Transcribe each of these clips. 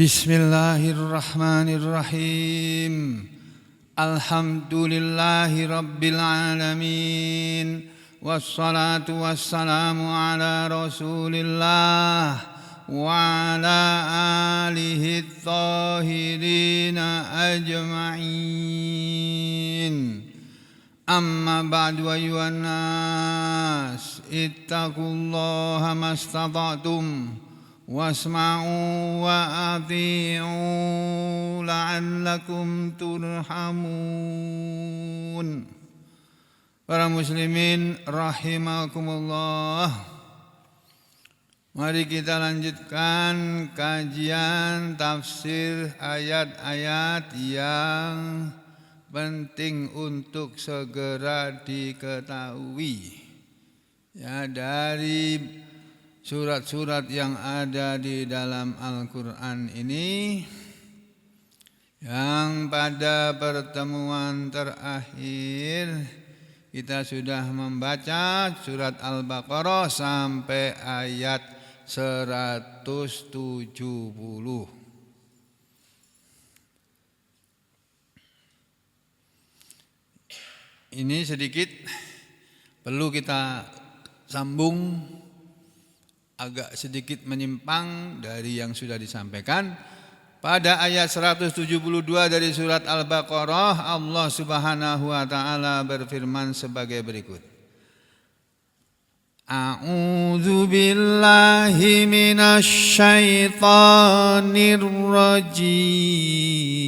Bismillahirrahmanirrahim. Alhamdulillahi rabbil alamin. Wassalatu wassalamu ala rasulillah wa ala alihi thahirina ajma'in. Amma ba'du ayyuhan nas, ittaqullaha mastata'tum wasma'u wa ati'u la'allakum turhamun. Para muslimin rahimakumullah, mari kita lanjutkan kajian tafsir ayat-ayat yang penting untuk segera diketahui, ya, dari surat-surat yang ada di dalam Al-Quran ini, yang pada pertemuan terakhir kita sudah membaca surat Al-Baqarah sampai ayat 170. Ini sedikit perlu kita sambung, agak sedikit menyimpang dari yang sudah disampaikan. Pada ayat 172 dari surat Al-Baqarah, Allah Subhanahu wa taala berfirman sebagai berikut. A'udzu billahi minasy syaithanir rajim.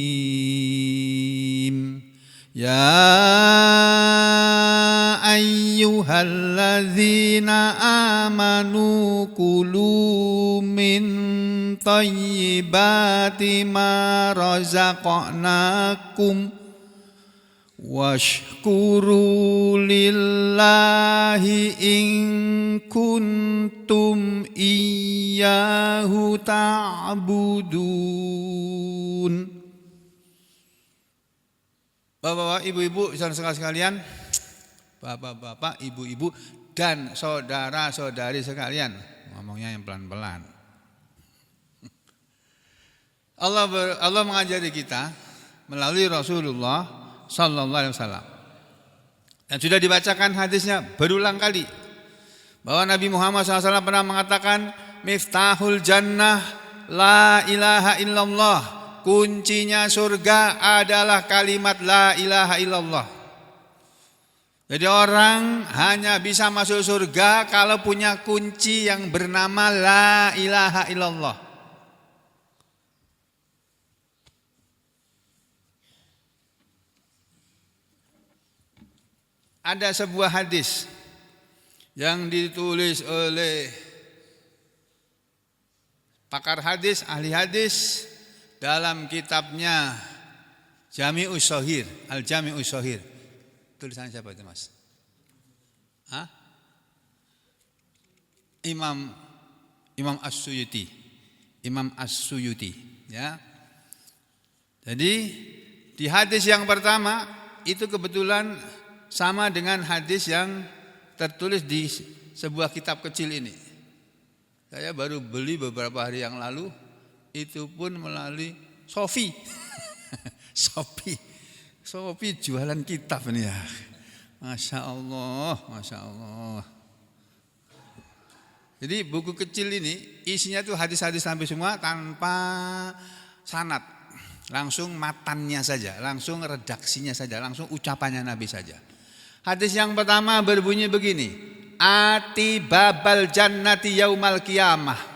Ya ayyuhalladzina amanu kulu min thayyibati ma razaqnakum washkuru lillahi in kuntum iyyahu ta'budun. Bapak-bapak, ibu-ibu, saudara sekalian, bapak-bapak, ibu-ibu, dan saudara-saudari sekalian, ngomongnya yang pelan-pelan. Allah mengajari kita melalui Rasulullah Sallallahu Alaihi Wasallam, dan sudah dibacakan hadisnya berulang kali, bahwa Nabi Muhammad SAW pernah mengatakan, Miftahul Jannah la ilaha illallah. Kuncinya surga adalah kalimat la ilaha illallah. Jadi orang hanya bisa masuk surga kalau punya kunci yang bernama la ilaha illallah. Ada sebuah hadis yang ditulis oleh pakar hadis, ahli hadis, dalam kitabnya Jami'us Shahih, Al-Jami'us Shahih. Tulisan siapa itu, Mas? Hah? Imam As-Suyuti. Imam As-Suyuti, ya. Jadi di hadis yang pertama itu kebetulan sama dengan hadis yang tertulis di sebuah kitab kecil ini. Saya baru beli beberapa hari yang lalu. Itu pun melalui Sofi. Sofi jualan kitab nih ya. Masya Allah, Masya Allah. Jadi buku kecil ini isinya tuh hadis-hadis sampai semua tanpa sanad. Langsung matannya saja, langsung redaksinya saja, langsung ucapannya Nabi saja. Hadis yang pertama berbunyi begini. Ati babal jannati yaumal qiyamah.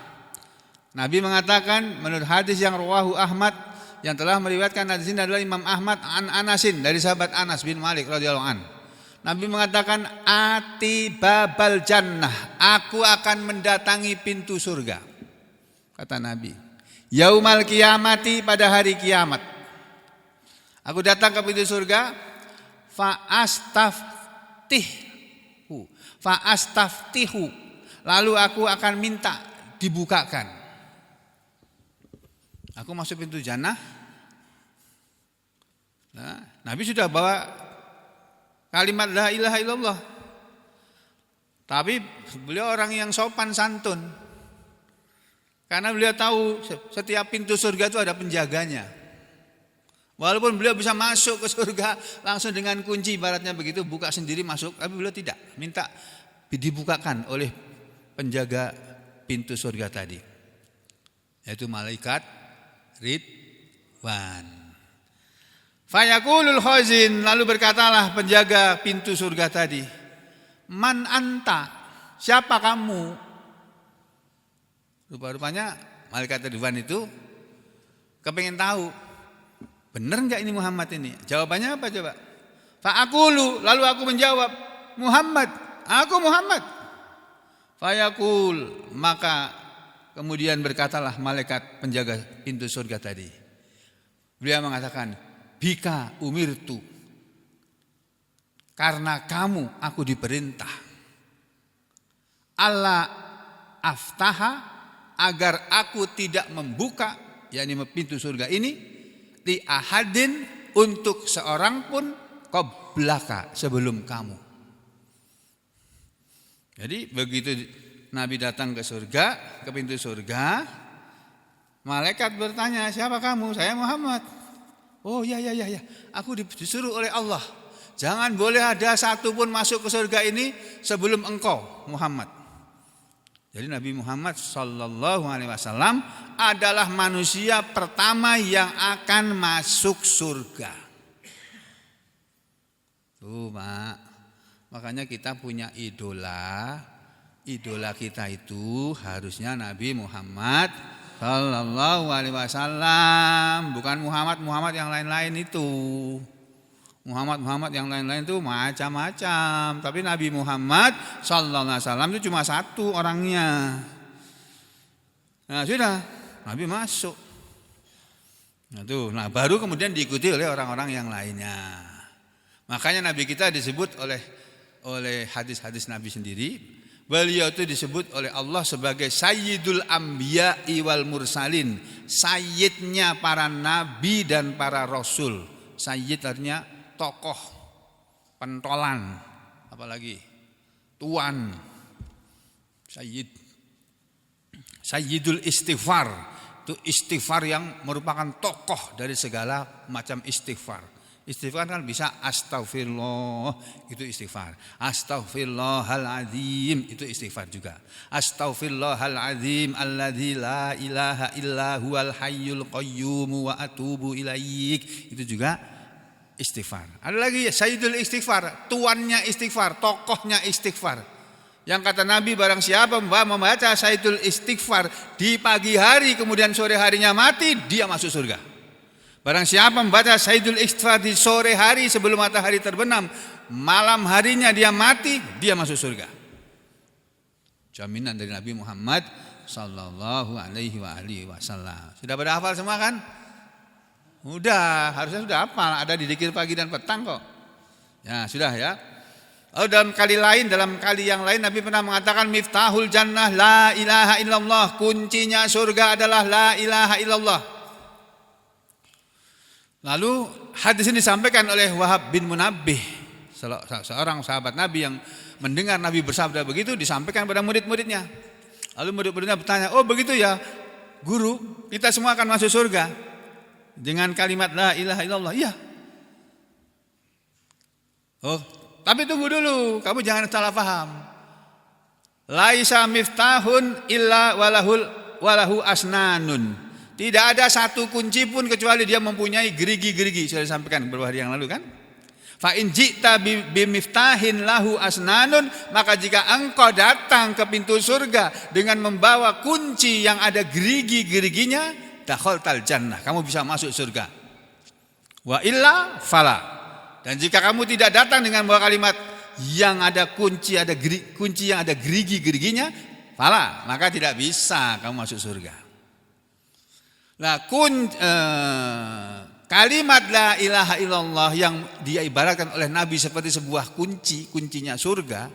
Nabi mengatakan menurut hadis yang rawahu Ahmad, yang telah meriwayatkan hadis ini adalah Imam Ahmad an Anasin, dari sahabat Anas bin Malik radhiyallahu an. Nabi mengatakan ati babal jannah, aku akan mendatangi pintu surga. Kata Nabi, yaumal qiyamati, pada hari kiamat. Aku datang ke pintu surga, fa astaftihu, lalu aku akan minta dibukakan. Aku masuk pintu jannah. Nah, Nabi sudah bawa kalimat la ilaha illallah. Tapi beliau orang yang sopan santun. Karena beliau tahu setiap pintu surga itu ada penjaganya. Walaupun beliau bisa masuk ke surga langsung dengan kunci, ibaratnya begitu, buka sendiri masuk, tapi beliau tidak, minta dibukakan oleh penjaga pintu surga tadi, yaitu malaikat Ridwan. Fayaqulul khazin, lalu berkatalah penjaga pintu surga tadi, man anta, siapa kamu? Rupa-rupanya malaikat Ridwan itu kepengen tahu, benar enggak ini Muhammad ini? Jawabannya apa coba? Fa'aqulu, lalu aku menjawab, Muhammad, aku Muhammad. Fayaqul, maka kemudian berkatalah malaikat penjaga pintu surga tadi. Beliau mengatakan, bika umirtu, karena kamu aku diperintah, Allah aftaha, agar aku tidak membuka, yakni pintu surga ini, li ahadin, untuk seorang pun, qablaka, sebelum kamu. Jadi begitu Nabi datang ke surga, ke pintu surga, malaikat bertanya, siapa kamu? Saya Muhammad. Oh ya, aku disuruh oleh Allah, jangan boleh ada satu pun masuk ke surga ini sebelum engkau Muhammad. Jadi Nabi Muhammad sallallahu alaihi wasallam adalah manusia pertama yang akan masuk surga. Tuh, Pak. Makanya kita punya idola. Idola kita itu harusnya Nabi Muhammad sallallahu alaihi wasallam, bukan Muhammad yang lain-lain itu. Muhammad yang lain-lain itu macam-macam, tapi Nabi Muhammad sallallahu alaihi wasallam itu cuma satu orangnya. Nah, sudah, Nabi masuk. Nah, baru kemudian diikuti oleh orang-orang yang lainnya. Makanya Nabi kita disebut oleh hadis-hadis Nabi sendiri, beliau itu disebut oleh Allah sebagai Sayyidul Anbiya'i wal Mursalin, sayyidnya para nabi dan para rasul. Sayyid artinya tokoh, pentolan, apalagi tuan, Sayyidul istighfar, itu istighfar yang merupakan tokoh dari segala macam istighfar. Istighfar kan bisa astagfirullah, itu istighfar. Astaghfirullahaladzim, itu istighfar juga. Astaghfirullahaladzim alladzi la ilaha illa huwal hayyul qayyum wa atubu ilaik, itu juga istighfar. Ada lagi Sayyidul istighfar, tuannya istighfar, tokohnya istighfar. Yang kata Nabi, barang siapa membaca Sayyidul istighfar di pagi hari kemudian sore harinya mati, dia masuk surga. Barang siapa membaca Sayyidul istighfar di sore hari sebelum matahari terbenam, malam harinya dia mati, dia masuk surga. Jaminan dari Nabi Muhammad sallallahu alaihi wasallam. Sudah pada hafal semua kan? Udah, harusnya sudah hafal, ada di dzikir pagi dan petang kok. Ya, sudah ya. Oh, dalam kali yang lain Nabi pernah mengatakan miftahul jannah la ilaha illallah, kuncinya surga adalah la ilaha illallah. Lalu hadis ini disampaikan oleh Wahab bin Munabbih, seorang sahabat Nabi yang mendengar Nabi bersabda begitu, disampaikan pada murid-muridnya. Lalu murid-muridnya bertanya, oh begitu ya guru, kita semua akan masuk surga dengan kalimat la ilaha illallah. Iya. Oh, tapi tunggu dulu, kamu jangan salah paham. Laisa miftahun illa walahu asnanun. Tidak ada satu kunci pun kecuali dia mempunyai gerigi-gerigi. Sudah disampaikan beberapa hari yang lalu kan? Fa in ji'ta bimiftahin lahu asnanun, maka jika engkau datang ke pintu surga dengan membawa kunci yang ada gerigi-geriginya, dakhaltal jannah, kamu bisa masuk surga. Wa illa fala. Dan jika kamu tidak datang dengan membawa kalimat yang ada kunci yang ada gerigi-geriginya, fala, maka tidak bisa kamu masuk surga. Nah, kalimat la ilaha illallah yang dia ibaratkan oleh Nabi seperti sebuah kuncinya surga.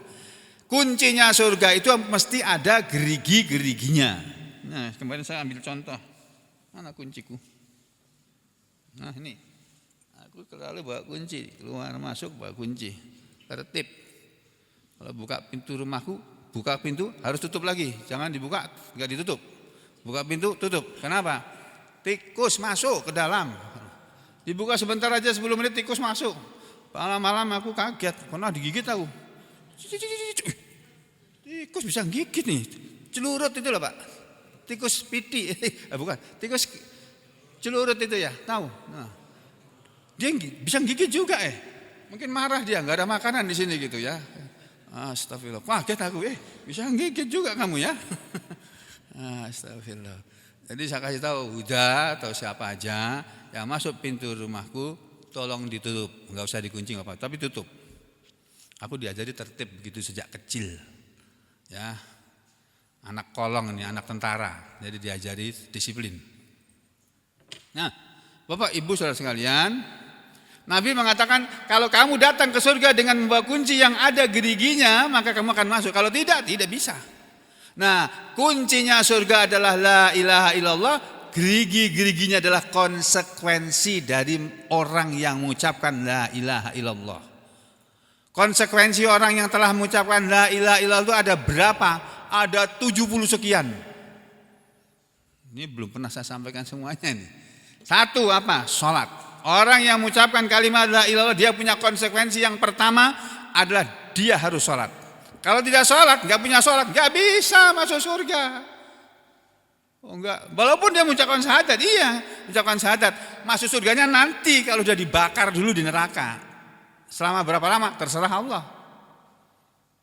Kuncinya surga itu mesti ada gerigi-geriginya. Nah, kemarin saya ambil contoh. Mana kunciku? Nah, ini. Aku selalu bawa kunci, keluar masuk bawa kunci. Tertib. Kalau buka pintu rumahku, buka pintu harus tutup lagi. Jangan dibuka, enggak ditutup. Buka pintu, tutup. Kenapa? Tikus masuk ke dalam. Dibuka sebentar aja 10 menit tikus masuk. Malam-malam aku kaget, pernah digigit aku. Tikus bisa gigit nih. Celurut itu loh Pak. Tikus piti, bukan. Tikus celurut itu ya, tahu. Nah, dia bisa gigit juga Mungkin marah dia, nggak ada makanan di sini gitu ya. Astagfirullah. Kaget aku, bisa gigit juga kamu ya. Astagfirullah. Jadi saya kasih tahu Huda atau siapa aja yang masuk pintu rumahku tolong ditutup, nggak usah dikunci apa, tapi tutup. Aku diajari tertib begitu sejak kecil, ya. Anak kolong ini, anak tentara, jadi diajari disiplin. Nah, Bapak Ibu saudara sekalian, Nabi mengatakan kalau kamu datang ke surga dengan membawa kunci yang ada geriginya, maka kamu akan masuk. Kalau tidak bisa. Nah, kuncinya surga adalah la ilaha illallah. Gerigi-geriginya adalah konsekuensi dari orang yang mengucapkan la ilaha illallah. Konsekuensi orang yang telah mengucapkan la ilaha illallah itu ada berapa? Ada 70 sekian. Ini belum pernah saya sampaikan semuanya nih. Satu apa? Sholat. Orang yang mengucapkan kalimat la ilaha illallah dia punya konsekuensi yang pertama adalah dia harus sholat. Kalau tidak sholat, nggak punya sholat, nggak bisa masuk surga. Oh enggak, walaupun dia mengucapkan syahadat, mengucapkan syahadat, masuk surganya nanti kalau sudah dibakar dulu di neraka. Selama berapa lama? Terserah Allah.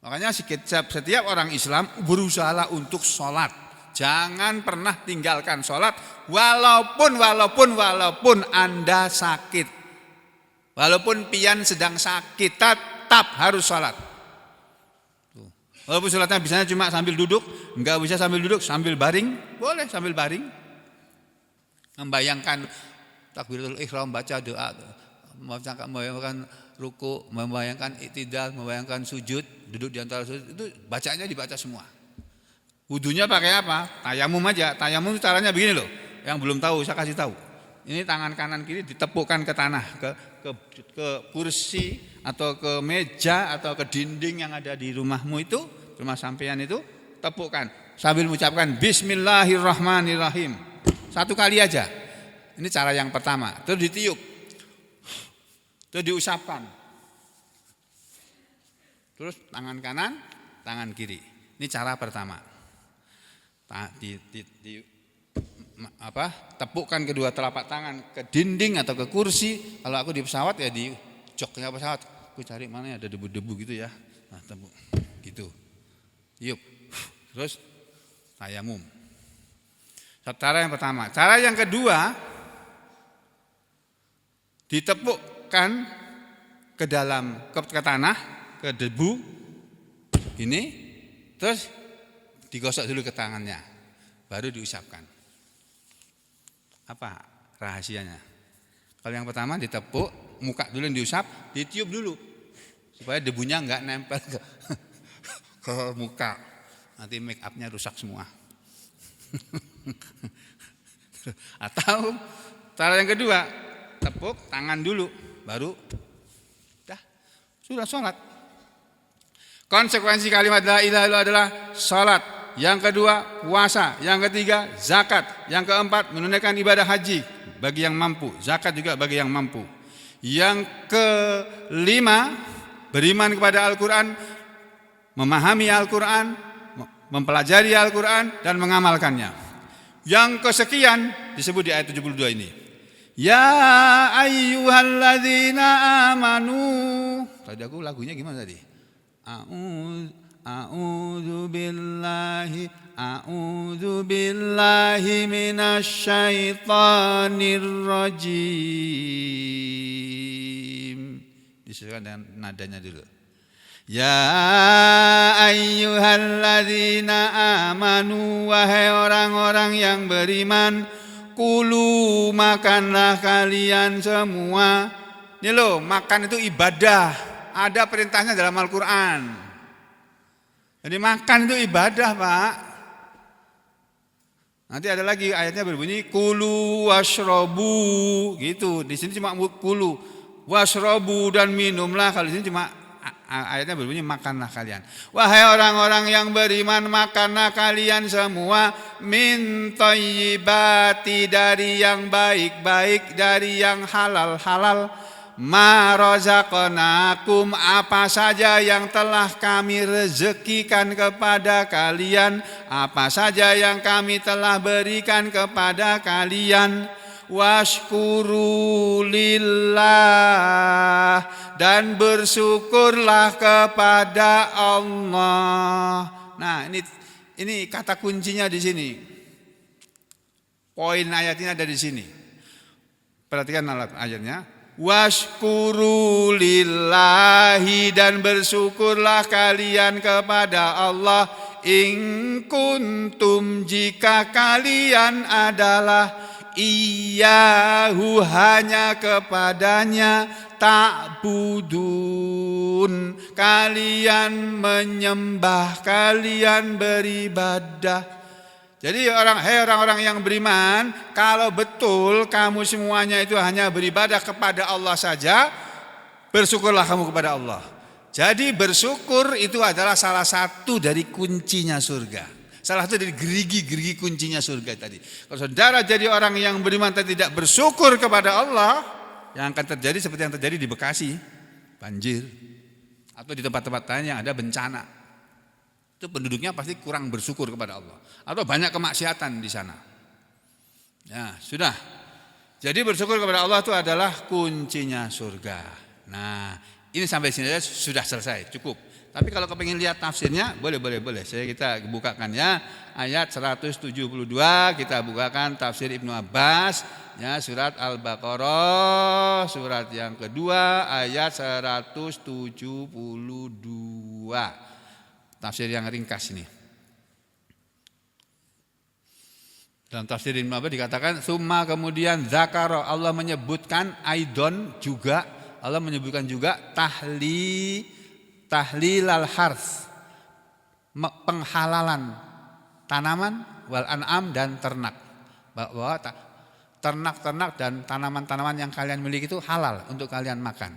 Makanya setiap orang Islam berusaha untuk sholat. Jangan pernah tinggalkan sholat, walaupun Anda sakit, walaupun pian sedang sakit, tetap harus sholat. Walaupun sholatnya bisanya cuma sambil duduk, enggak bisa sambil duduk, sambil baring, boleh sambil baring. Membayangkan takbiratul ihram, baca doa, membayangkan ruku, membayangkan i'tidal, membayangkan sujud, duduk di antara sujud, itu bacanya dibaca semua. Wudunya pakai apa? Tayamum aja. Tayamum itu caranya begini loh. Yang belum tahu saya kasih tahu. Ini tangan kanan kiri ditepukkan ke tanah, ke kursi atau ke meja atau ke dinding yang ada di rumahmu itu, rumah sampean itu, tepukkan sambil mengucapkan Bismillahirrahmanirrahim. 1 kali aja. Ini cara yang pertama. Terus ditiup. Terus diusapkan. Terus tangan kanan, tangan kiri. Ini cara pertama. Tepukkan kedua telapak tangan ke dinding atau ke kursi. Kalau aku di pesawat ya di joknya pesawat. Aku cari mana ada debu-debu gitu ya. Nah, tepuk gitu. Tiup. Terus tayamum. Cara yang pertama. Cara yang kedua, ditepukkan ke dalam ke tanah, ke debu ini, terus digosok dulu ke tangannya, baru diusapkan. Apa rahasianya? Kalau yang pertama ditepuk, muka dulu yang diusap, ditiup dulu supaya debunya enggak nempel ke muka. Nanti make up-nya rusak semua. Atau cara yang kedua, tepuk tangan dulu, baru sudah sholat. Konsekuensi kalimat la ilaha illallah adalah sholat. Yang kedua puasa, yang ketiga zakat, yang keempat menunaikan ibadah haji bagi yang mampu, zakat juga bagi yang mampu. Yang kelima beriman kepada Al-Quran, memahami Al-Quran, mempelajari Al-Quran dan mengamalkannya. Yang kesekian disebut di ayat 72 ini. Ya ayyuhalladzina amanu. Tadi aku lagunya gimana tadi? A'udzu billahi minasyaitonir rajim. Disesuaikan dengan nadanya dulu. Ya ayyuhalladzina amanu, wahai orang-orang yang beriman, kulu makanlah kalian semua. Ini loh, makan itu ibadah. Ada perintahnya dalam Al-Quran. Jadi makan itu ibadah, Pak. Nanti ada lagi ayatnya berbunyi kulu washrobu gitu. Di sini cuma kulu, washrobu dan minumlah. Kalau di sini cuma Ayatnya berbunyi makanlah kalian. Wahai orang-orang yang beriman, makanlah kalian semua min thayyibati, dari yang baik-baik, dari yang halal-halal. Ma razaqnakum, apa saja yang telah kami rezekikan kepada kalian, apa saja yang kami telah berikan kepada kalian. Washkuru lillah, dan bersyukurlah kepada Allah. Nah, ini kata kuncinya di sini. Poin ayatnya ada di sini. Perhatikan ayatnya. Washkuru lillahi, dan bersyukurlah kalian kepada Allah. In kuntum, jika kalian adalah Iyahu, hanya kepadanya, ta'budun, kalian menyembah, kalian beribadah. Jadi orang-orang yang beriman, kalau betul kamu semuanya itu hanya beribadah kepada Allah saja, bersyukurlah kamu kepada Allah. Jadi bersyukur itu adalah salah satu dari kuncinya surga. Salah satu dari gerigi-gerigi kuncinya surga tadi. Kalau saudara jadi orang yang beriman tapi tidak bersyukur kepada Allah, yang akan terjadi seperti yang terjadi di Bekasi, banjir, atau di tempat-tempat lain yang ada bencana. Itu penduduknya pasti kurang bersyukur kepada Allah, atau banyak kemaksiatan di sana. Ya, sudah. Jadi bersyukur kepada Allah itu adalah kuncinya surga. Nah, ini sampai sini saja sudah selesai, cukup. Tapi kalau kepingin lihat tafsirnya, boleh. Kita bukakan ya, ayat 172, kita bukakan tafsir Ibnu Abbas, ya, surat Al-Baqarah, surat yang kedua, ayat 172. Tafsir yang ringkas ini. Dalam tafsir Ibnu Abbas dikatakan, summa, kemudian zakara, Allah menyebutkan aidon juga, Allah menyebutkan juga tahlilal harth, penghalalan tanaman, wal an'am, dan ternak. Bahwa ternak-ternak dan tanaman-tanaman yang kalian miliki itu halal untuk kalian makan.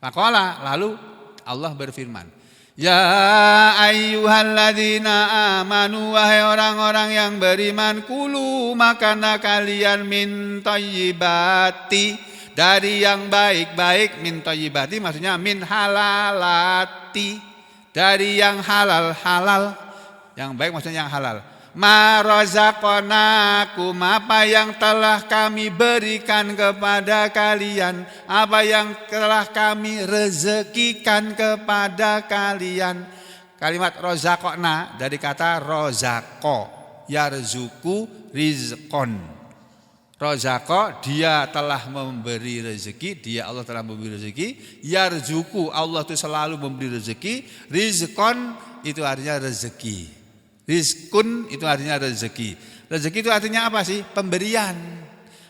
Faqala, lalu Allah berfirman, ya ayyuhalladzina amanu, wahai orang-orang yang beriman, kulu, makanlah kalian min thayyibati, dari yang baik-baik. Min thayyibati maksudnya min halalati, dari yang halal-halal. Yang baik maksudnya yang halal. Ma razaqnakum, apa yang telah kami berikan kepada kalian, apa yang telah kami rezekikan kepada kalian. Kalimat razaqna dari kata rozako, yarzuku rizqon. Rozako, dia telah memberi rezeki, dia Allah telah memberi rezeki. Yarzuku, Allah itu selalu memberi rezeki. Rizqon itu artinya rezeki. Rizkun itu artinya rezeki. Rezeki itu artinya apa sih? Pemberian.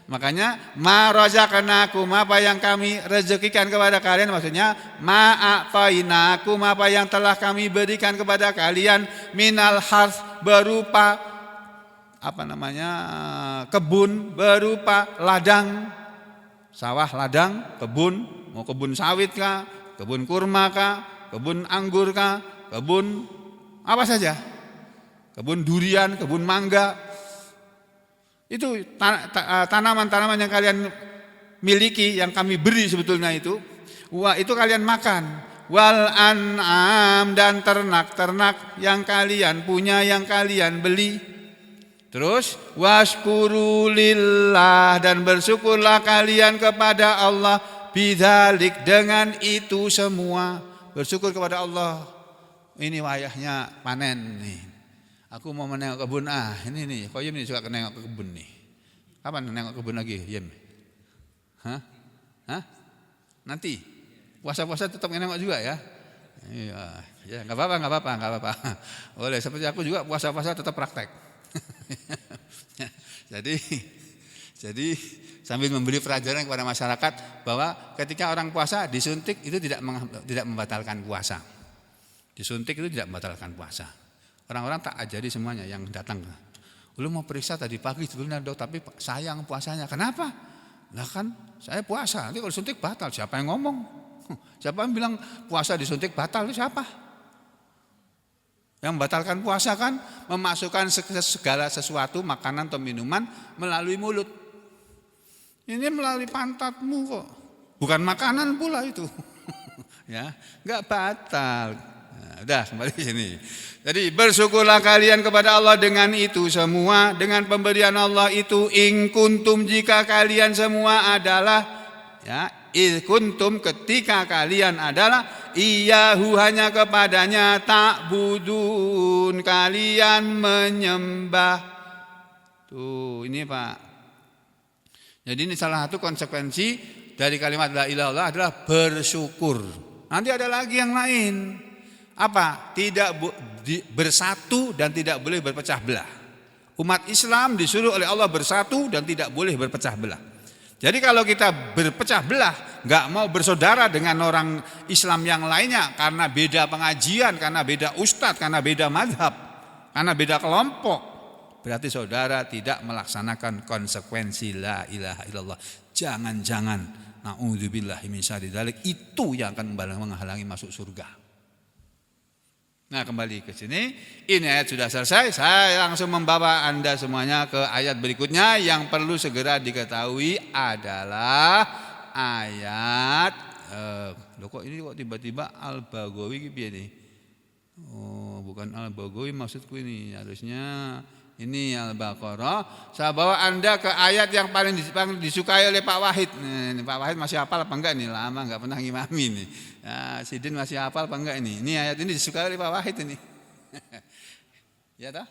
Makanya ma razaqnakum, apa yang kami rezekikan kepada kalian, maksudnya ma a'tainakum, apa yang telah kami berikan kepada kalian, minal harth, berupa kebun, berupa ladang, sawah, ladang, kebun, mau kebun sawit kah, kebun kurma kah, kebun anggur kah, kebun apa saja, kebun durian, kebun mangga. Itu tanaman-tanaman yang kalian miliki, yang kami beri sebetulnya itu. Wah, itu kalian makan. Wal an'am, dan ternak-ternak yang kalian punya, yang kalian beli. Terus washkuru lillah, dan bersyukurlah kalian kepada Allah, bidzalik, dengan itu semua. Bersyukur kepada Allah. Ini wayahnya panen nih. Aku mau menengok kebun, ini nih, kok Yem nih suka menengok ke kebun nih. Kapan menengok kebun lagi, Yem? Hah? Nanti puasa-puasa tetap menengok juga ya? Iya, ya nggak apa-apa. Boleh, seperti aku juga puasa-puasa tetap praktek. Jadi sambil memberi pelajaran kepada masyarakat bahwa ketika orang puasa disuntik itu tidak membatalkan puasa. Disuntik itu tidak membatalkan puasa. Orang-orang tak ajari semuanya yang datang. Lu mau periksa tadi pagi sebelumnya dok, tapi sayang puasanya. Kenapa? Lah kan saya puasa. Nanti kalau suntik batal, siapa yang ngomong? Siapa yang bilang puasa disuntik batal? Siapa? Yang membatalkan puasa kan memasukkan segala sesuatu, makanan atau minuman melalui mulut. Ini melalui pantatmu kok. Bukan makanan pula itu. Ya, enggak batal. Nah, udah kembali sini. Jadi bersyukurlah kalian kepada Allah dengan itu semua, dengan pemberian Allah itu, in kuntum, jika kalian semua adalah, ya, in kuntum, ketika kalian adalah, iyahu, hanya kepadanya, ta'budun, kalian menyembah. Tuh, ini Pak. Jadi ini salah satu konsekuensi dari kalimat la ilaha illallah adalah bersyukur. Nanti ada lagi yang lain. Apa? Tidak bersatu dan tidak boleh berpecah belah. Umat Islam disuruh oleh Allah bersatu dan tidak boleh berpecah belah. Jadi kalau kita berpecah belah, nggak mau bersaudara dengan orang Islam yang lainnya karena beda pengajian, karena beda ustadz, karena beda madhab, karena beda kelompok, berarti saudara tidak melaksanakan konsekuensi la ilaha illallah. Jangan-jangan, na'udzubillahi min syarri dzalik, itu yang akan menghalangi masuk surga. Nah, kembali ke sini, ini ayat sudah selesai. Saya langsung membawa Anda semuanya ke ayat berikutnya yang perlu segera diketahui adalah ayat kok tiba-tiba Al-Baghawi gini. Oh, bukan Al-Baghawi maksudku ini, harusnya ini Al-Baqarah. Saya bawa Anda ke ayat yang paling disukai oleh Pak Wahid. Ini Pak Wahid masih hafal apa enggak nih? Lama enggak pernah ngimami nih. Ya, Sidin masih hafal apa enggak ini? Ini ayat ini disukai oleh Pak Wahid ini. Ya toh?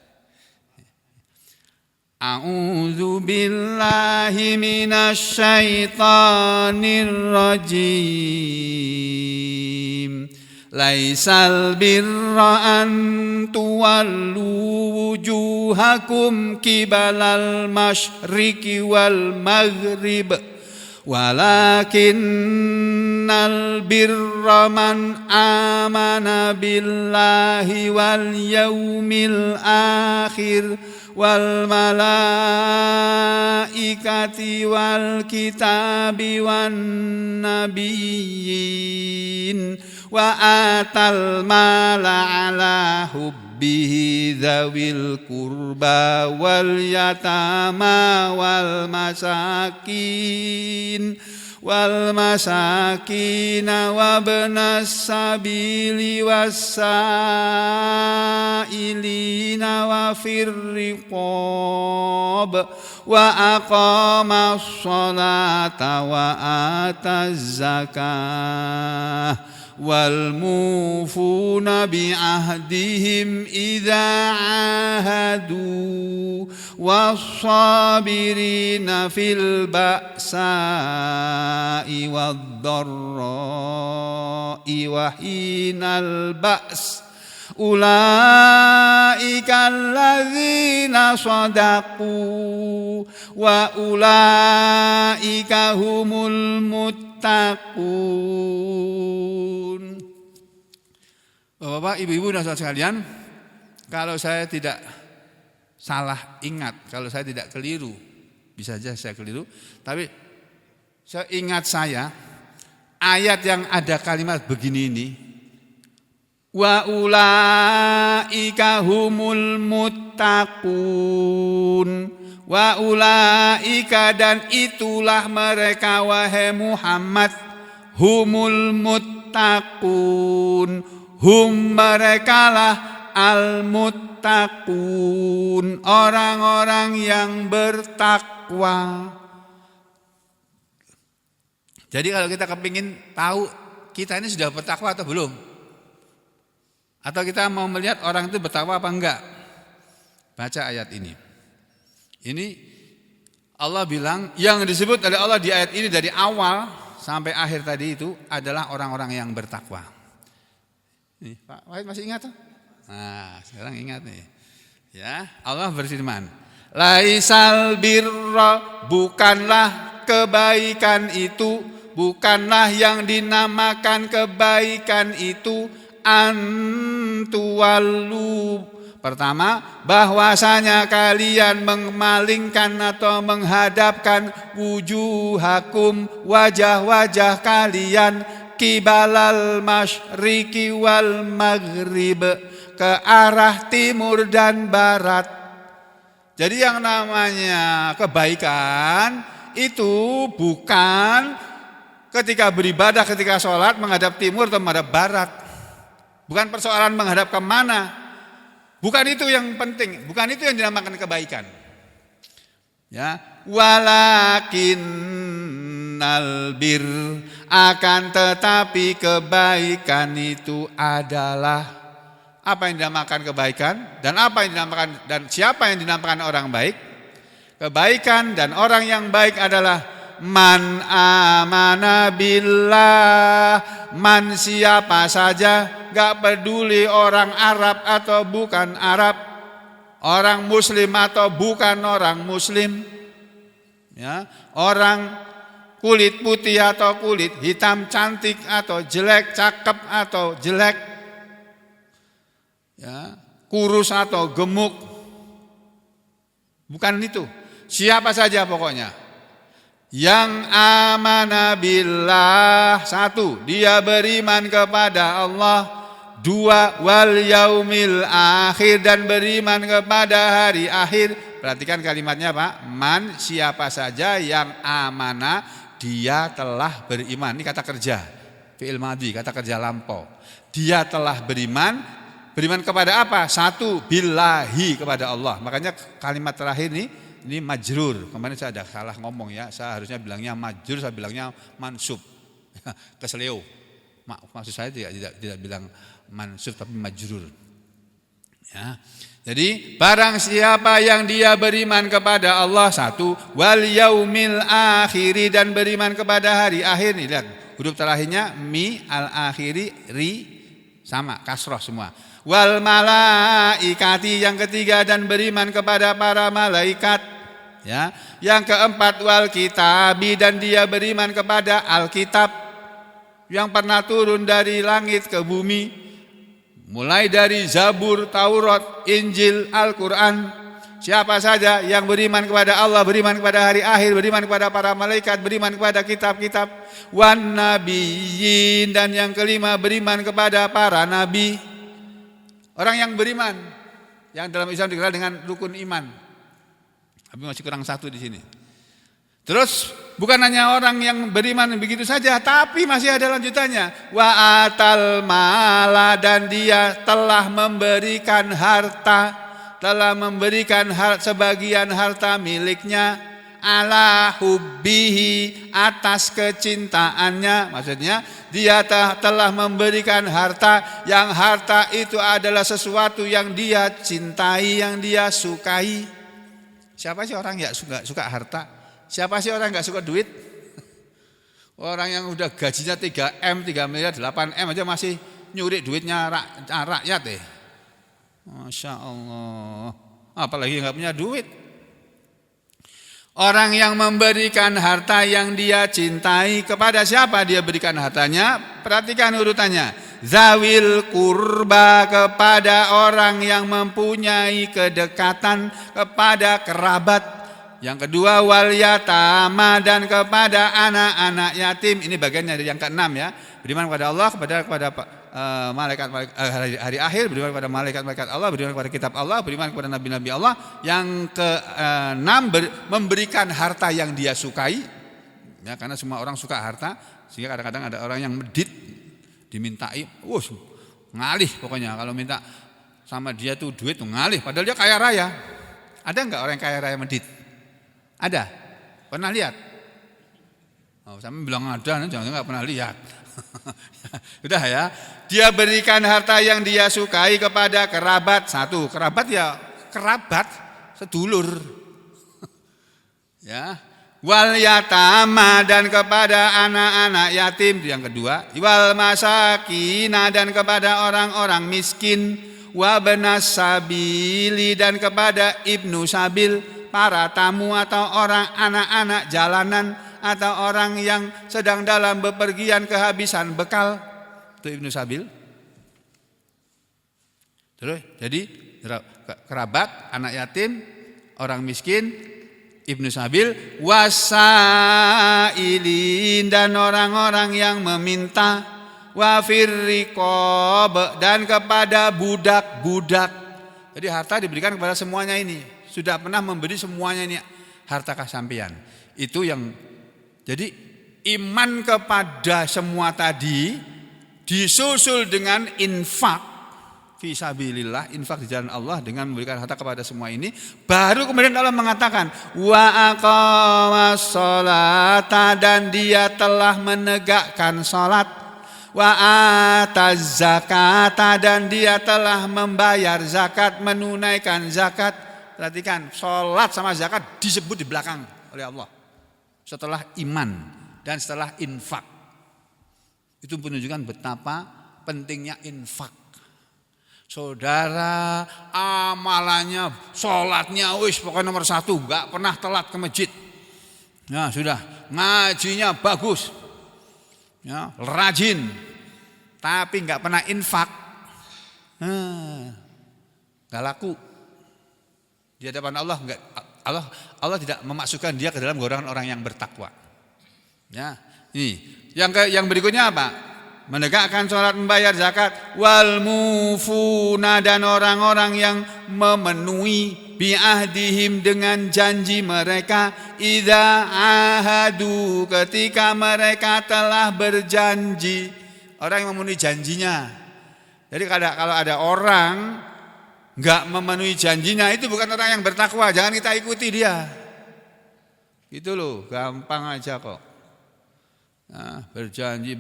A'udzu billahi minasy syaithanir rajim. Laisal birra an tuwallu wujuhakum kibalal masyriqi wal maghrib walakinnal birra man amana billahi wal yaumil akhir wal malaikati wal kitabi wan nabiyyin wa atal mala ala hubbihi dzawil qurba wal yatama wal masakin wa ibnas sabili wassailina wa firriqab wa aqamas salata wa ataz zakah wal mufuna bi ahdihim idza ahadu was-sabirina fil ba'sa'i wad-dharra'i wa hinal ba's ulaika alladzina shadaqu wa ulaika humul muttaqun. Bapak-bapak, ibu-ibu dan saudara sekalian, kalau saya tidak salah ingat, kalau saya tidak keliru, bisa saja saya keliru, tapi seingat saya ayat yang ada kalimat begini ini, wa ulaika humul muttaqun, wa ulaika, dan itulah mereka wahai Muhammad, humul muttaqun, hum merekalah al-muttaqun, orang-orang yang bertakwa. Jadi kalau kita kepingin tahu kita ini sudah bertakwa atau belum, atau kita mau melihat orang itu bertakwa apa enggak, baca ayat ini. Ini Allah bilang, yang disebut oleh Allah di ayat ini dari awal sampai akhir tadi itu adalah orang-orang yang bertakwa. Nih, Pak Wahid masih ingat tuh? Nah, sekarang ingat nih. Ya, Allah berfirman, laisal birra, bukanlah kebaikan itu, bukanlah yang dinamakan kebaikan itu, antuwallu, pertama, bahwasanya kalian memalingkan atau menghadapkan wujuhakum, wajah-wajah kalian, kibalal masyriqi wal maghrib, ke arah timur dan barat. Jadi yang namanya kebaikan itu bukan ketika beribadah, ketika sholat menghadap timur atau menghadap barat. Bukan persoalan menghadap kemana. Bukan itu yang penting. Bukan itu yang dinamakan kebaikan. Ya, walakinnal bir, akan tetapi kebaikan itu adalah apa yang dinamakan kebaikan dan apa yang dinamakan dan siapa yang dinamakan orang baik? Kebaikan dan orang yang baik adalah man amana billah, man siapa saja, gak peduli orang Arab atau bukan Arab, orang Muslim atau bukan orang Muslim, ya, orang kulit putih atau kulit hitam, cantik atau jelek, cakep atau jelek, ya, kurus atau gemuk, bukan itu. Siapa saja pokoknya yang amanah billah, satu, dia beriman kepada Allah, dua, wal yaumil akhir, dan beriman kepada hari akhir. Perhatikan kalimatnya Pak, man siapa saja yang amanah, dia telah beriman. Ini kata kerja, fi'il madhi, kata kerja lampau. Dia telah beriman. Beriman kepada apa? Satu, billahi, kepada Allah. Makanya kalimat terakhir ini majrur. Kemarin saya ada salah ngomong ya. Saya harusnya bilangnya majrur, saya bilangnya mansub. Keseleo. Maksud saya tidak bilang mansub tapi majrur. Ya. Jadi barang siapa yang dia beriman kepada Allah, satu, wal yaumil akhiri, dan beriman kepada hari akhir. Nih lihat, huruf terakhirnya mi, al akhiri, ri, sama, kasroh semua. Wal malaikati, yang ketiga, dan beriman kepada para malaikat, ya. Yang keempat, wal kitabi, dan dia beriman kepada Alkitab yang pernah turun dari langit ke bumi, mulai dari Zabur, Taurat, Injil, Al-Quran. Siapa saja yang beriman kepada Allah, beriman kepada hari akhir, beriman kepada para malaikat, beriman kepada kitab-kitab, wan nabiyyin, dan yang kelima, beriman kepada para nabi. Orang yang beriman, yang dalam Islam dikenal dengan rukun iman. Tapi masih kurang satu di sini. Terus bukan hanya orang yang beriman begitu saja, tapi masih ada lanjutannya. Wa atal mala, dan dia telah memberikan harta, sebagian harta miliknya, ala hubbihi, atas kecintaannya. Maksudnya dia telah memberikan harta, yang harta itu adalah sesuatu yang dia cintai, yang dia sukai. Siapa sih orang yang suka harta? Siapa sih orang yang gak suka duit? Orang yang udah gajinya 3M, 3 miliar, 8M aja masih nyuri duitnya rakyat deh. Masya Allah. Apalagi yang gak punya duit. Orang yang memberikan harta yang dia cintai, kepada siapa dia berikan hartanya? Perhatikan urutannya. Zawil kurba, kepada orang yang mempunyai kedekatan, kepada kerabat. Yang kedua, wal yatama, dan kepada anak-anak yatim. Ini bagian dari yang keenam ya. Beriman kepada Allah, kepada malaikat hari akhir, beriman kepada malaikat Allah, beriman kepada kitab Allah, beriman kepada nabi-nabi Allah. Yang keenam, memberikan harta yang dia sukai. Ya, karena semua orang suka harta, sehingga kadang-kadang ada orang yang medit, dimintai, ngalih pokoknya. Kalau minta sama dia tuh duit tuh ngalih, padahal dia kaya raya. Ada enggak orang yang kaya raya medit? Ada? Pernah lihat? Sama bilang ada, jangan enggak pernah lihat. Udah ya. Dia berikan harta yang dia sukai kepada kerabat. Satu, kerabat ya kerabat, sedulur. Ya. Wal yatama, dan kepada anak-anak yatim. Yang kedua, wal masakina, dan kepada orang-orang miskin. Wa benas sabili, dan kepada ibnu sabil, para tamu atau orang anak-anak jalanan, atau orang yang sedang dalam bepergian kehabisan bekal. Itu ibnu sabil. Terus jadi kerabat, anak yatim, orang miskin, Ibnu Sabil, wasailin dan orang-orang yang meminta, wafir riqab dan kepada budak-budak. Jadi harta diberikan kepada semuanya ini. Sudah pernah memberi semuanya ini harta kasampian. Itu yang jadi iman kepada semua tadi disusul dengan infak fisabilillah, infak di jalan Allah dengan memberikan harta kepada semua ini. Baru kemudian Allah mengatakan wa aqamas sholata dan dia telah menegakkan salat, wa ataz zakata dan dia telah membayar zakat, menunaikan zakat. Perhatikan, salat sama zakat disebut di belakang oleh Allah setelah iman dan setelah infak. Itu menunjukkan betapa pentingnya infak. Saudara, amalannya, sholatnya, pokoknya nomor 1, gak pernah telat ke masjid. Ya sudah, ngajinya bagus, ya, rajin, tapi gak pernah infak, gak laku. Di hadapan Allah, Allah tidak memasukkan dia ke dalam golongan orang yang bertakwa. Ya, ini yang berikutnya apa? Menegakkan sholat, membayar zakat, wal mufuna dan orang-orang yang memenuhi biahdihim dengan janji mereka, idza ahadu ketika mereka telah berjanji. Orang yang memenuhi janjinya. Jadi kalau ada orang enggak memenuhi janjinya, itu bukan orang yang bertakwa, jangan kita ikuti dia. Gitu loh, gampang aja kok. Nah, berjanji,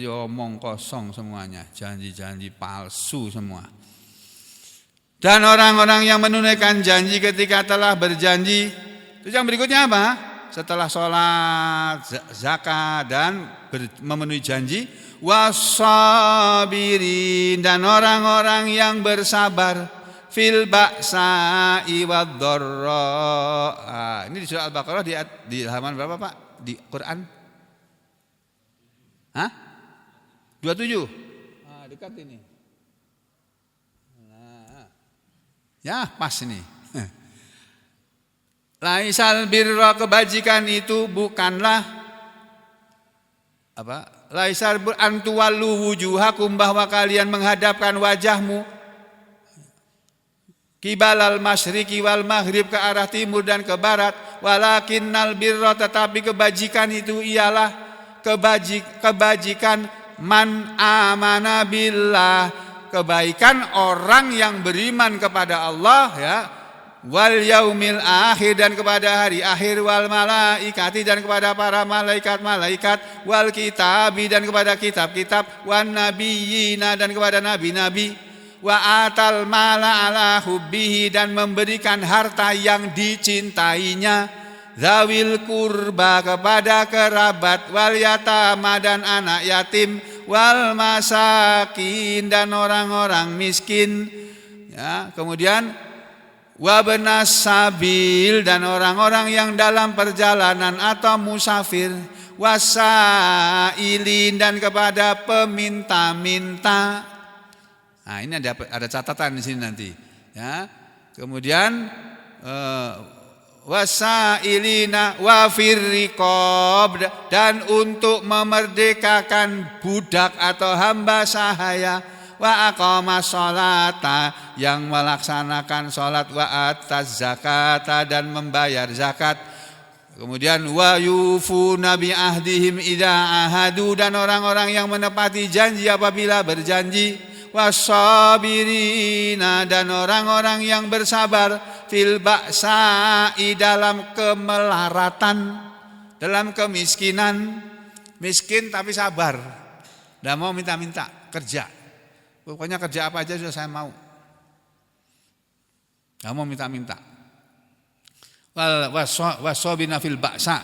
omong kosong semuanya, janji-janji palsu semua. Dan orang-orang yang menunaikan janji ketika telah berjanji. Terus yang berikutnya apa? Setelah sholat, zakat dan memenuhi janji, wasabirin dan orang-orang yang bersabar, fil ba'sa'i wad-dharra. Ini di surah Al-Baqarah di halaman berapa Pak? Di Quran? 27. Dekat ini. Ya, pas ini. Laisal birra kebajikan itu bukanlah apa? Laisal bir antuwallu wujuhakum bahwa kalian menghadapkan wajahmu kibalal masyriqi wal maghrib ke arah timur dan ke barat, walakinnal birra tetapi kebajikan itu ialah kebajikan man amana billah, kebaikan orang yang beriman kepada Allah, ya, wal yaumil akhir dan kepada hari akhir, wal malaikati dan kepada para malaikat, wal kitabi dan kepada kitab-kitab, wan nabiyina dan kepada nabi-nabi, wa atal mala ala hubbihi dan memberikan harta yang dicintainya, zawil kurba kepada kerabat, wal yatama dan anak yatim, wal masakin dan orang-orang miskin, ya. Kemudian wabnas sabil dan orang-orang yang dalam perjalanan atau musafir, wasailin dan kepada peminta-minta. Nah, ini ada catatan di sini nanti, ya. Kemudian wasailina wa firriqab dan untuk memerdekakan budak atau hamba sahaya, wa aqamas sholata yang melaksanakan sholat, wa ataz zakata dan membayar zakat. Kemudian wa yufuna bi ahdihim idza ahadu dan orang-orang yang menepati janji apabila berjanji, wasabirina dan orang-orang yang bersabar, fil ba'sa'i dalam kemelaratan, dalam kemiskinan, miskin tapi sabar, tidak mau minta-minta, kerja, pokoknya kerja apa aja sudah saya mau, tidak mau minta-minta. Wasabirina fil ba'sa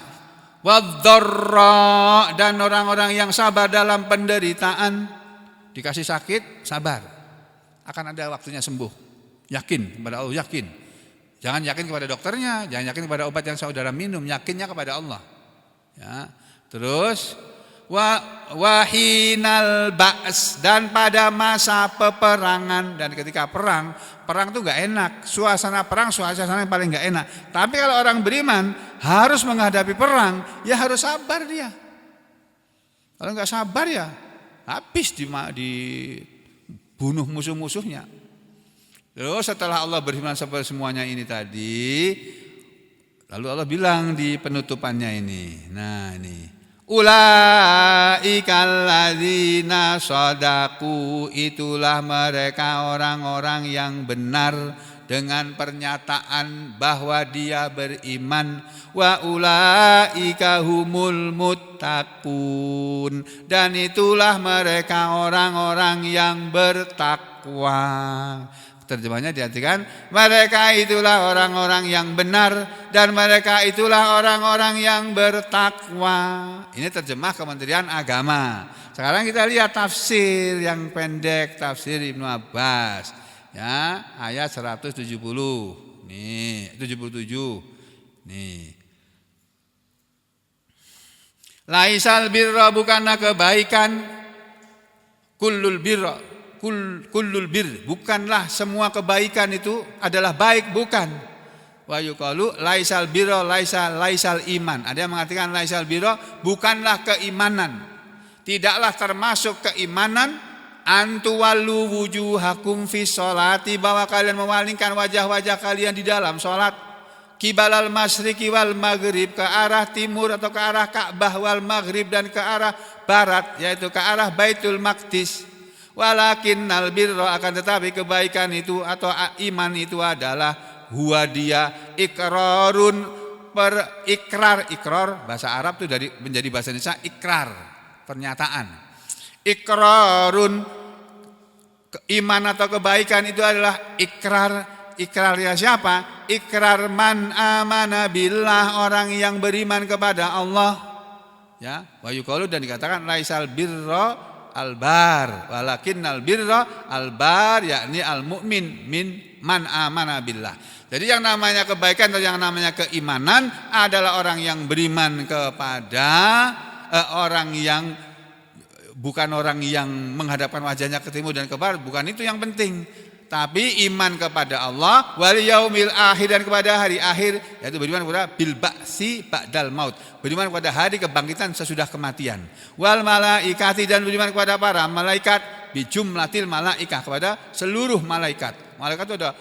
wad-dharra dan orang-orang yang sabar dalam penderitaan. Dikasih sakit, sabar, akan ada waktunya sembuh. Yakin kepada Allah, yakin. Jangan yakin kepada dokternya, jangan yakin kepada obat yang saudara minum, yakinnya kepada Allah. Ya. Terus wahinal ba's, dan pada masa peperangan. Dan ketika perang tuh nggak enak, suasana perang suasana yang paling nggak enak. Tapi kalau orang beriman harus menghadapi perang, ya harus sabar dia. Kalau nggak sabar ya habis dibunuh musuh-musuhnya. Terus setelah Allah berfirman seperti semuanya ini tadi, lalu Allah bilang di penutupannya ini, nah ini, ulaikal ladzina shadaku, itulah mereka orang-orang yang benar dengan pernyataan bahwa dia beriman, wa ulaika humul muttaqun, dan itulah mereka orang-orang yang bertakwa. Terjemahnya diartikan, mereka itulah orang-orang yang benar dan mereka itulah orang-orang yang bertakwa. Ini terjemah Kementerian Agama. Sekarang kita lihat tafsir yang pendek, tafsir Ibnu Abbas. Ya, ayat 170. Nih, 77. Nih. Laisal birra, bukanlah kebaikan, kullul birra, kullul bir, bukanlah semua kebaikan itu adalah baik, bukan. Wa yuqalu laisal birra laisal iman. Ada yang mengatakan laisal birra bukanlah keimanan. Tidaklah termasuk keimanan antuwallu wujuhakum fi sholati, bahwa kalian memalingkan wajah-wajah kalian di dalam salat, kibalal masyriqi wal maghrib, ke arah timur atau ke arah Ka'bah, wal maghrib, dan ke arah barat yaitu ke arah Baitul Maqdis. Walakinnal birra, akan tetapi kebaikan itu atau iman itu adalah huwa dia ikrarun, ikrar bahasa Arab itu dari menjadi bahasa Indonesia ikrar, pernyataan. Ikrarun, iman atau kebaikan itu adalah ikrarnya siapa? Ikrar man amana billah, orang yang beriman kepada Allah. Ya, wa yuqalu, dan dikatakan laisal birra albar, walakinnal birra albar, yakni al-mu'min min man amana billah. Jadi yang namanya kebaikan atau yang namanya keimanan adalah orang yang beriman kepada orang yang bukan orang yang menghadapkan wajahnya ke timur dan ke barat, bukan itu yang penting. Tapi iman kepada Allah, wal yaumil akhir, dan kepada hari akhir, yaitu beriman kepada bil ba'si ba'dal maut, beriman kepada hari kebangkitan sesudah kematian. Wal malaikati, dan beriman kepada para malaikat, bijumlatil malaikah, kepada seluruh malaikat. Malaikat itu ada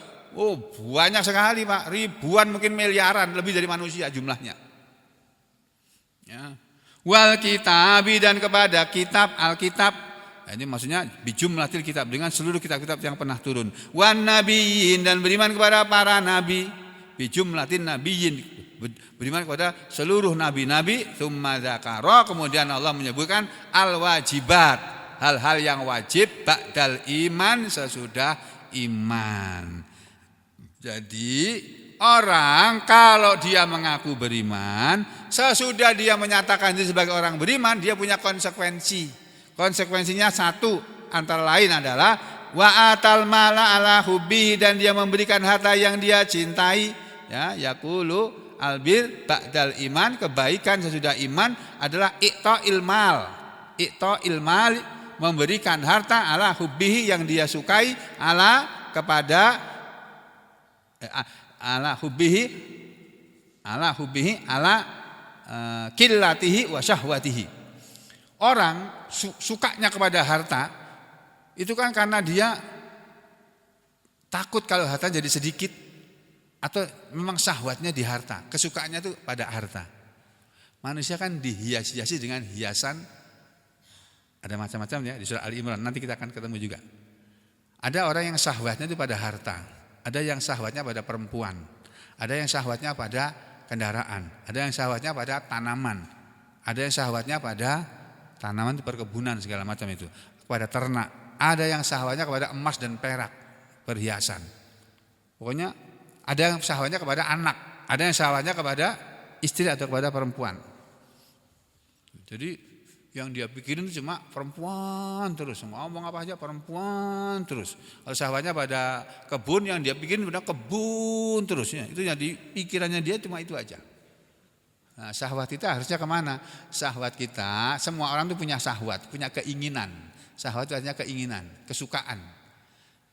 banyak sekali Pak, ribuan mungkin miliaran, lebih dari manusia jumlahnya. Ya. Wal kitabi, dan kepada kitab, alkitab. Ini maksudnya bijumlatil kitab, dengan seluruh kitab-kitab yang pernah turun. Wan nabiyyin, dan beriman kepada para nabi, bijumlatin nabiyyin, beriman kepada seluruh nabi-nabi. Tsumma dzakara, kemudian Allah menyebutkan al wajibat, hal-hal yang wajib ba'dal iman, sesudah iman. Jadi orang kalau dia mengaku beriman, sesudah dia menyatakan diri sebagai orang beriman, dia punya konsekuensi. Konsekuensinya satu antara lain adalah wa atal mala ala hubbihi, dan dia memberikan harta yang dia cintai. Ya, yaqulu albir ba'dal iman, kebaikan sesudah iman adalah i'ta'il mal. I'ta'il mal, memberikan harta ala hubbihi, yang dia sukai, ala kepada ala hubbihi ala qillatihi wa syahwatihi. Orang sukanya kepada harta itu kan karena dia takut kalau harta jadi sedikit, atau memang syahwatnya di harta, kesukaannya itu pada harta. Manusia kan dihias-hiasi dengan hiasan, ada macam-macam ya, di surah Ali Imran nanti kita akan ketemu juga. Ada orang yang syahwatnya itu pada harta, ada yang syahwatnya pada perempuan, ada yang syahwatnya pada kendaraan, ada yang syahwatnya pada tanaman, ada yang syahwatnya pada tanaman di perkebunan segala macam itu, kepada ternak, ada yang syahwatnya kepada emas dan perak, perhiasan. Pokoknya ada yang syahwatnya kepada anak, ada yang syahwatnya kepada istri atau kepada perempuan. Jadi yang dia pikirin itu cuma perempuan terus, ngomong apa aja perempuan terus. Kalau syahwatnya pada kebun, yang dia pikirin pada kebun terus ya. Itu yang di pikirannya dia cuma itu aja. Nah, syahwat kita harusnya kemana? Syahwat kita, semua orang itu punya syahwat, punya keinginan. Syahwat itu artinya keinginan, kesukaan.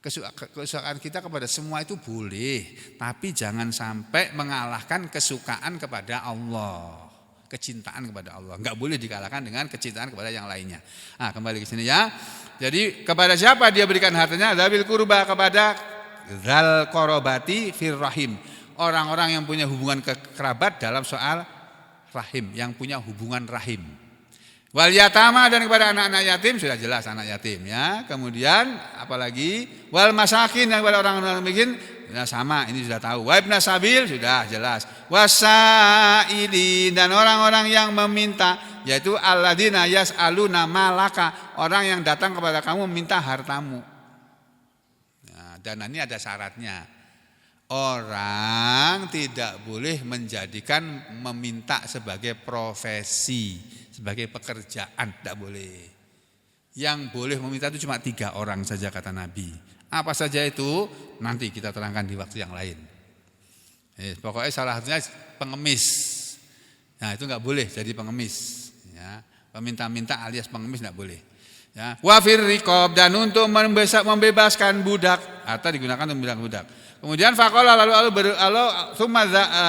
Kesukaan kita kepada semua itu boleh, tapi jangan sampai mengalahkan kesukaan kepada Allah. Kecintaan kepada Allah enggak boleh dikalahkan dengan kecintaan kepada yang lainnya. Nah, kembali ke sini ya. Jadi kepada siapa dia berikan hartanya? Dzawil qurba, kepada dzal qarabati fir rahim. Orang-orang yang punya hubungan kerabat dalam soal rahim, yang punya hubungan rahim. Wal yatama, dan kepada anak-anak yatim, sudah jelas anak yatim ya. Kemudian apalagi wal masakin, dan kepada orang-orang miskin, nah sama, ini sudah tahu. Wa ibnas sabil, sudah jelas. Wasailin, dan orang-orang yang meminta, yaitu alladzina yas'aluna malaka, orang yang datang kepada kamu minta hartamu. Nah, dan ini ada syaratnya. Orang tidak boleh menjadikan meminta sebagai profesi, sebagai pekerjaan, tidak boleh. Yang boleh meminta itu cuma 3 orang saja kata Nabi. Apa saja itu? Nanti kita terangkan di waktu yang lain. Pokoknya salah satunya pengemis. Nah, itu nggak boleh jadi pengemis. Ya, peminta-minta alias pengemis nggak boleh. Ya, wafir riqab, dan untuk membebaskan budak, atau digunakan untuk membebaskan budak. Kemudian faqala, lalu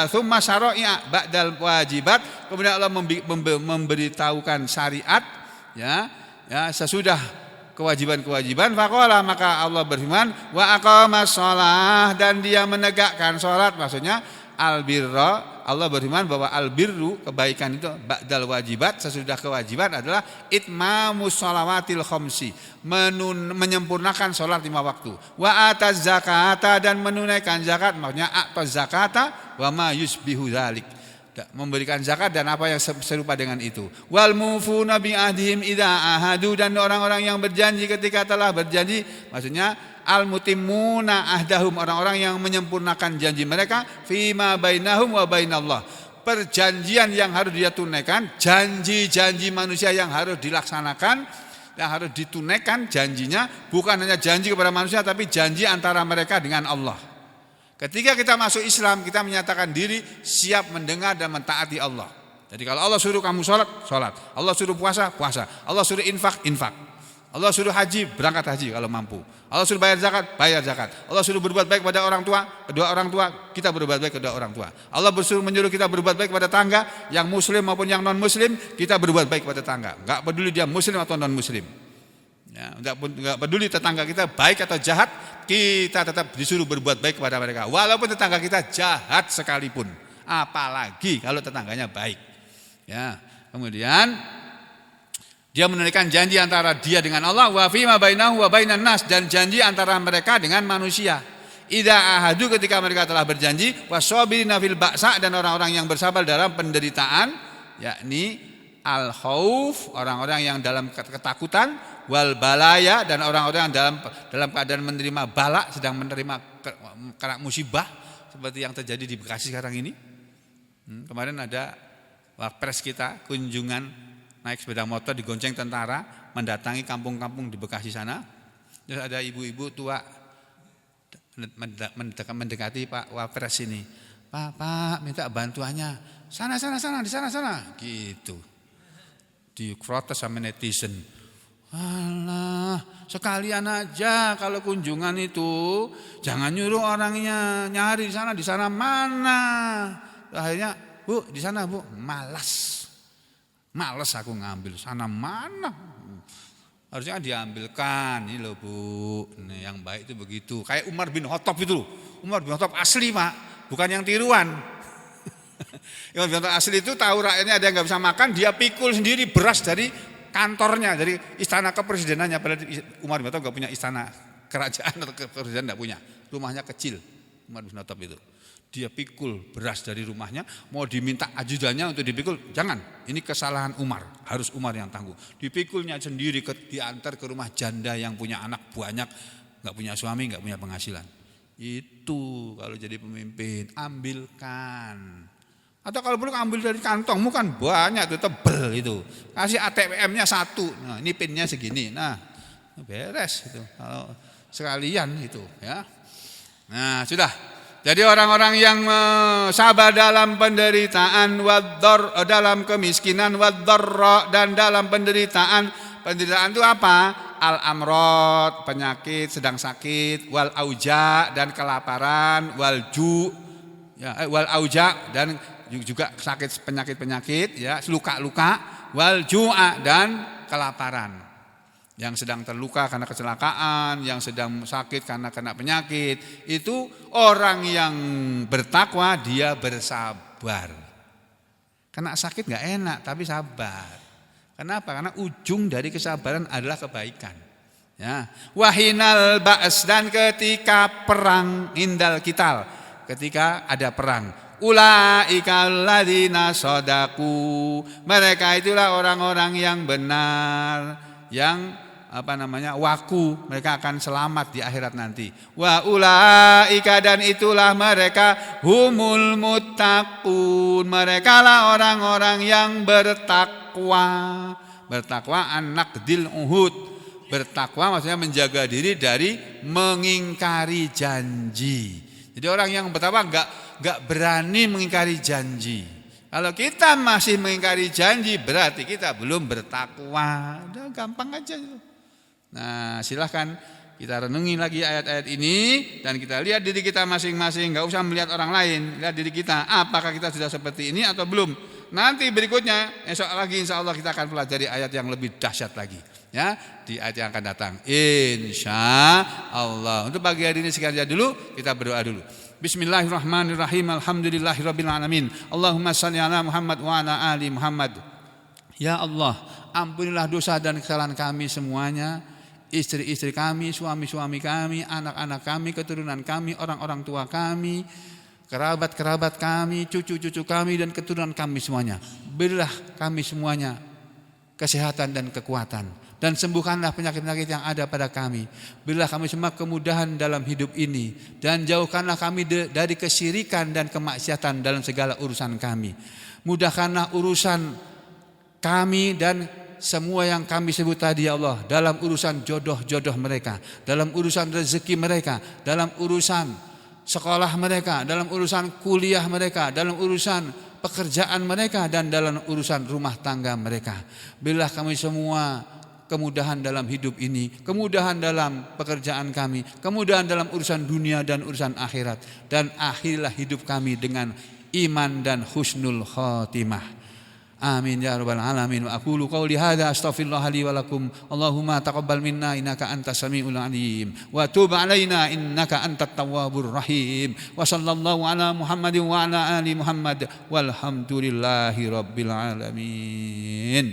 summa syara'a ba'dal wajibat, kemudian Allah memberitahukan syariat ya sesudah kewajiban-kewajiban. Faqala, maka Allah berfirman, wa aqamas shalah, dan dia menegakkan salat. Maksudnya albirra, Allah berfirman bahwa albirru, kebaikan itu ba'dal wajibat, sesudah kewajiban, adalah itmamus shalawatil khamsi, menyempurnakan salat 5 waktu. Wa ataz zakata, dan menunaikan zakat. Maksudnya ataz zakata wa ma yusbihu dzalik, memberikan zakat dan apa yang serupa dengan itu. Wal mufuna bi ahdihim idza ahadu, dan orang-orang yang berjanji ketika telah berjanji. Maksudnya al mutimmuna ahdahum, orang-orang yang menyempurnakan janji mereka fima bainahum wa bainallah, perjanjian yang harus dia tunaikan, janji-janji manusia yang harus dilaksanakan, yang harus ditunaikan janjinya, bukan hanya janji kepada manusia tapi janji antara mereka dengan Allah. Ketika kita masuk Islam, kita menyatakan diri siap mendengar dan mentaati Allah. Jadi kalau Allah suruh kamu sholat, sholat. Allah suruh puasa, puasa. Allah suruh infak, infak. Allah suruh haji, berangkat haji kalau mampu. Allah suruh bayar zakat, bayar zakat. Allah suruh berbuat baik kepada orang tua, kedua orang tua, kita berbuat baik kepada orang tua. Allah menyuruh kita berbuat baik kepada tangga, yang muslim maupun yang non muslim, kita berbuat baik kepada tangga. Enggak peduli dia muslim atau non muslim. Ya, enggak peduli tetangga kita baik atau jahat, kita tetap disuruh berbuat baik kepada mereka. Walaupun tetangga kita jahat sekalipun, apalagi kalau tetangganya baik. Ya, kemudian dia menunaikan janji antara dia dengan Allah, wa fima bainahu wa bainan nas, dan janji antara mereka dengan manusia. Idza ahadu, ketika mereka telah berjanji, wasabirina fil ba'sa, dan orang-orang yang bersabar dalam penderitaan, yakni al khauf, orang-orang yang dalam ketakutan, wal balaya, dan orang-orang yang dalam keadaan menerima bala, sedang menerima kena musibah seperti yang terjadi di Bekasi sekarang ini. Kemarin ada wapres kita kunjungan naik sepeda motor digonceng tentara mendatangi kampung-kampung di Bekasi sana. Terus ada ibu-ibu tua mendekati Pak Wapres ini. Pak, minta bantuannya. Sana di sana gitu. Diprotes sama netizen. Alah, sekalian aja kalau kunjungan itu jangan nyuruh orangnya nyari di sana mana. Akhirnya, Bu, di sana Bu, Males aku ngambil, sana mana? Harusnya diambilkan. Ini loh Bu, ini yang baik itu begitu. Kayak Umar bin Khattab itu. Umar bin Khattab asli Pak, bukan yang tiruan. Umar bin Khattab asli itu tahu rakyatnya ada yang nggak bisa makan, dia pikul sendiri beras dari kantornya, dari istana kepresidenannya. Padahal Umar bin Khattab nggak punya istana kerajaan atau kepresidenan, nggak punya. Rumahnya kecil Umar bin Khattab itu. Dia pikul beras dari rumahnya, mau diminta ajudannya untuk dipikul, jangan. Ini kesalahan Umar, harus Umar yang tangguh. Dipikulnya sendiri, diantar ke rumah janda yang punya anak banyak, nggak punya suami, nggak punya penghasilan. Itu kalau jadi pemimpin, ambilkan. Atau kalau perlu ambil dari kantongmu, kan banyak itu, tebel itu. Kasih ATM-nya 1, nah ini pinnya segini, nah beres itu. Kalau sekalian itu ya. Nah sudah. Jadi orang-orang yang sabar dalam penderitaan dalam kemiskinan dan dalam penderitaan itu apa? Al-amrod, penyakit sedang sakit, wal auja dan kelaparan, wal ju ya, wal auja dan juga sakit penyakit ya, luka-luka, wal ju'a dan kelaparan. Yang sedang terluka karena kecelakaan, yang sedang sakit karena kena penyakit, itu orang yang bertakwa dia bersabar. Kena sakit nggak enak tapi sabar. Kenapa? Karena ujung dari kesabaran adalah kebaikan. Ya, wahinal ba's dan ketika perang, indal kital, ketika ada perang. Ulaika alladzina shadaku, mereka itulah orang-orang yang benar, yang waku, mereka akan selamat di akhirat nanti. Wa ulaika dan itulah mereka humul muttaqun, mereka lah orang-orang yang bertakwa. Bertakwa anak dil uhud. Bertakwa maksudnya menjaga diri dari mengingkari janji. Jadi orang yang bertakwa enggak berani mengingkari janji. Kalau kita masih mengingkari janji berarti kita belum bertakwa. Udah gampang aja itu. Nah, silahkan kita renungi lagi ayat-ayat ini dan kita lihat diri kita masing-masing, enggak usah melihat orang lain, lihat diri kita, apakah kita sudah seperti ini atau belum. Nanti berikutnya esok lagi insya Allah kita akan pelajari ayat yang lebih dahsyat lagi ya, di ayat yang akan datang insya Allah. Untuk pagi hari ini sekian saja dulu, kita berdoa dulu. Bismillahirrahmanirrahim. Alhamdulillahirabbil alamin. Allahumma shalli ala Muhammad wa ala ali Muhammad. Ya Allah, ampunilah dosa dan kesalahan kami semuanya, istri-istri kami, suami-suami kami, anak-anak kami, keturunan kami, orang-orang tua kami, kerabat-kerabat kami, cucu-cucu kami dan keturunan kami semuanya. Berilah kami semuanya kesehatan dan kekuatan, dan sembuhkanlah penyakit-penyakit yang ada pada kami. Berilah kami semua kemudahan dalam hidup ini, dan jauhkanlah kami dari kesyirikan dan kemaksiatan dalam segala urusan kami. Mudahkanlah urusan kami dan semua yang kami sebut tadi ya Allah, dalam urusan jodoh-jodoh mereka, dalam urusan rezeki mereka, dalam urusan sekolah mereka, dalam urusan kuliah mereka, dalam urusan pekerjaan mereka, dan dalam urusan rumah tangga mereka. Berilah kami semua kemudahan dalam hidup ini, kemudahan dalam pekerjaan kami, kemudahan dalam urusan dunia dan urusan akhirat, dan akhirilah hidup kami dengan iman dan husnul khotimah. Amin ya rabbal alamin. Wa aqulu qouli hadza astaghfirullah li wa lakum. Allahumma taqabbal minna innaka antas samiul alim wa tub alaina innaka antat tawwabur rahim. Wa sallallahu ala Muhammadin wa ala ali Muhammad walhamdulillahi rabbil alamin.